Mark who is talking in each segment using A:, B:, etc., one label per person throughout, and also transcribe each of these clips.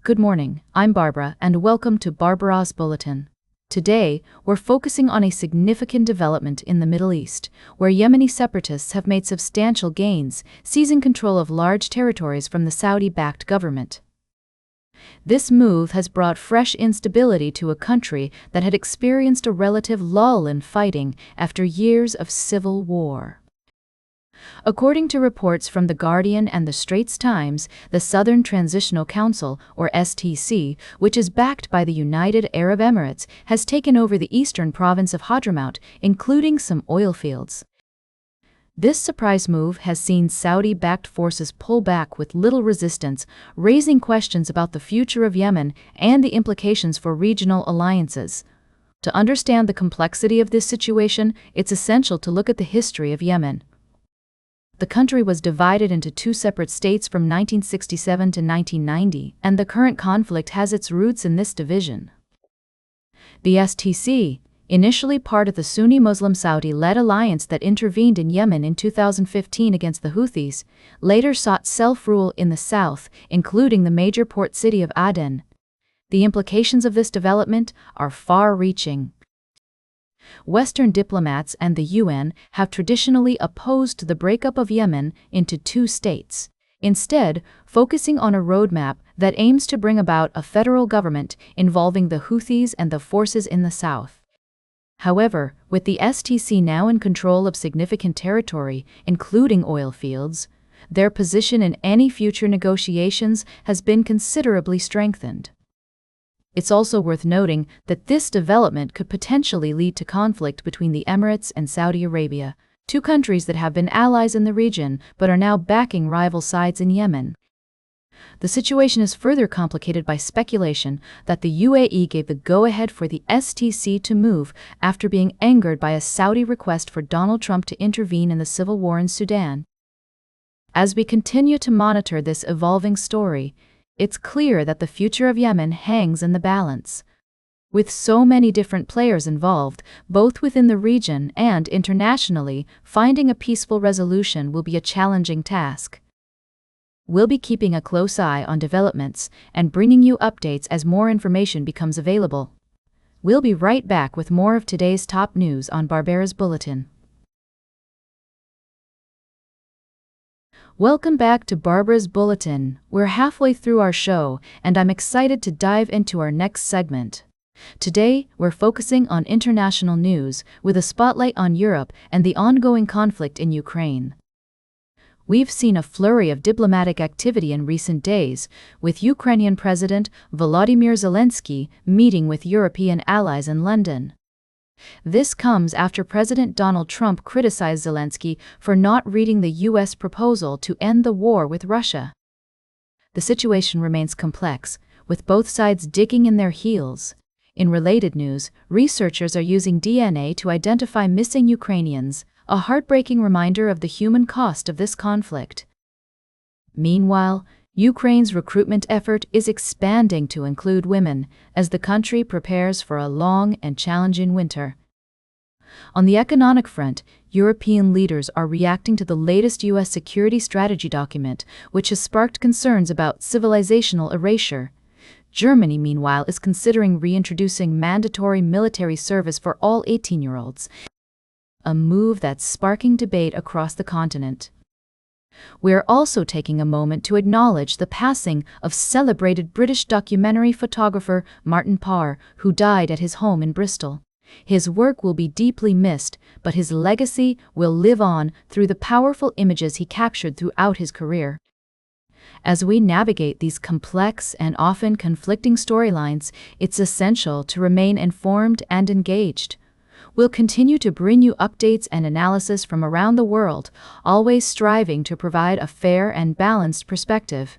A: Good morning, I'm Barbara, and welcome to Barbara's Bulletin. Today, we're focusing on a significant development in the Middle East, where Yemeni separatists have made substantial gains, seizing control of large territories from the Saudi-backed government. This move has brought fresh instability to a country that had experienced a relative lull in fighting after years of civil war. According to reports from The Guardian and the Straits Times, the Southern Transitional Council, or STC, which is backed by the United Arab Emirates, has taken over the eastern province of Hadramaut, including some oil fields. This surprise move has seen Saudi-backed forces pull back with little resistance, raising questions about the future of Yemen and the implications for regional alliances. To understand the complexity of this situation, it's essential to look at the history of Yemen. The country was divided into two separate states from 1967 to 1990, and the current conflict has its roots in this division. The STC, initially part of the Sunni Muslim Saudi-led alliance that intervened in Yemen in 2015 against the Houthis, later sought self-rule in the south, including the major port city of Aden. The implications of this development are far-reaching. Western diplomats and the UN have traditionally opposed the breakup of Yemen into two states, instead focusing on a roadmap that aims to bring about a federal government involving the Houthis and the forces in the south. However, with the STC now in control of significant territory, including oil fields, their position in any future negotiations has been considerably strengthened. It's also worth noting that this development could potentially lead to conflict between the Emirates and Saudi Arabia, two countries that have been allies in the region but are now backing rival sides in Yemen. The situation is further complicated by speculation that the UAE gave the go-ahead for the STC to move after being angered by a Saudi request for Donald Trump to intervene in the civil war in Sudan. As we continue to monitor this evolving story, it's clear that the future of Yemen hangs in the balance. With so many different players involved, both within the region and internationally, finding a peaceful resolution will be a challenging task. We'll be keeping a close eye on developments and bringing you updates as more information becomes available. We'll be right back with more of today's top news on Barbara's Bulletin. Welcome back to Barbara's Bulletin. We're halfway through our show, and I'm excited to dive into our next segment. Today, we're focusing on international news, with a spotlight on Europe and the ongoing conflict in Ukraine. We've seen a flurry of diplomatic activity in recent days, with Ukrainian President Volodymyr Zelensky meeting with European allies in London. This comes after President Donald Trump criticized Zelensky for not reading the U.S. proposal to end the war with Russia. The situation remains complex, with both sides digging in their heels. In related news, researchers are using DNA to identify missing Ukrainians, a heartbreaking reminder of the human cost of this conflict. Meanwhile, Ukraine's recruitment effort is expanding to include women, as the country prepares for a long and challenging winter. On the economic front, European leaders are reacting to the latest U.S. security strategy document, which has sparked concerns about civilizational erasure. Germany, meanwhile, is considering reintroducing mandatory military service for all 18-year-olds, a move that's sparking debate across the continent. We're also taking a moment to acknowledge the passing of celebrated British documentary photographer Martin Parr, who died at his home in Bristol. His work will be deeply missed, but his legacy will live on through the powerful images he captured throughout his career. As we navigate these complex and often conflicting storylines, it's essential to remain informed and engaged. We'll continue to bring you updates and analysis from around the world, always striving to provide a fair and balanced perspective.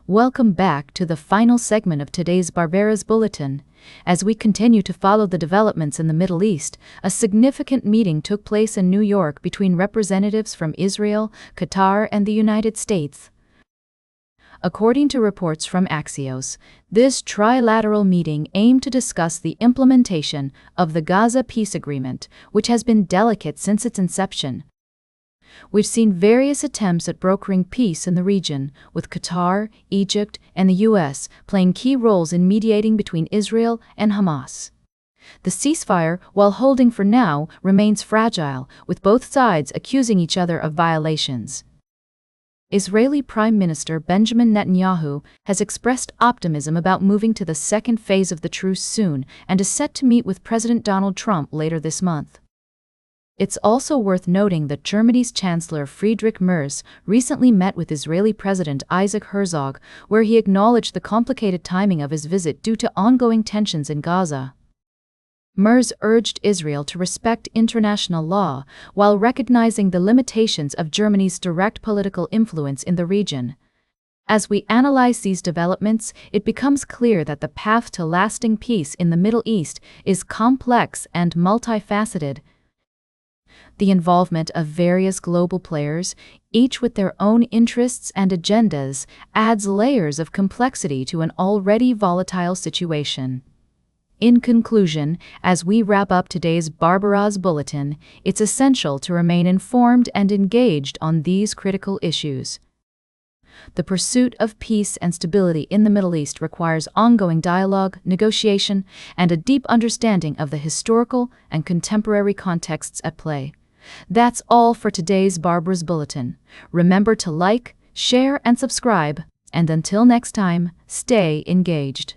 A: Welcome back to the final segment of today's Barbara's Bulletin. As we continue to follow the developments in the Middle East, a significant meeting took place in New York between representatives from Israel, Qatar, and the United States. According to reports from Axios, this trilateral meeting aimed to discuss the implementation of the Gaza peace agreement, which has been delicate since its inception. We've seen various attempts at brokering peace in the region, with Qatar, Egypt, and the US playing key roles in mediating between Israel and Hamas. The ceasefire, while holding for now, remains fragile, with both sides accusing each other of violations. Israeli Prime Minister Benjamin Netanyahu has expressed optimism about moving to the second phase of the truce soon and is set to meet with President Donald Trump later this month. It's also worth noting that Germany's Chancellor Friedrich Merz recently met with Israeli President Isaac Herzog, where he acknowledged the complicated timing of his visit due to ongoing tensions in Gaza. Merz urged Israel to respect international law while recognizing the limitations of Germany's direct political influence in the region. As we analyze these developments, it becomes clear that the path to lasting peace in the Middle East is complex and multifaceted. The involvement of various global players, each with their own interests and agendas, adds layers of complexity to an already volatile situation. In conclusion, as we wrap up today's Barbaras Bulletin, it's essential to remain informed and engaged on these critical issues. The pursuit of peace and stability in the Middle East requires ongoing dialogue, negotiation, and a deep understanding of the historical and contemporary contexts at play. That's all for today's Barbaras Bulletin. Remember to like, share, and subscribe, and until next time, stay engaged.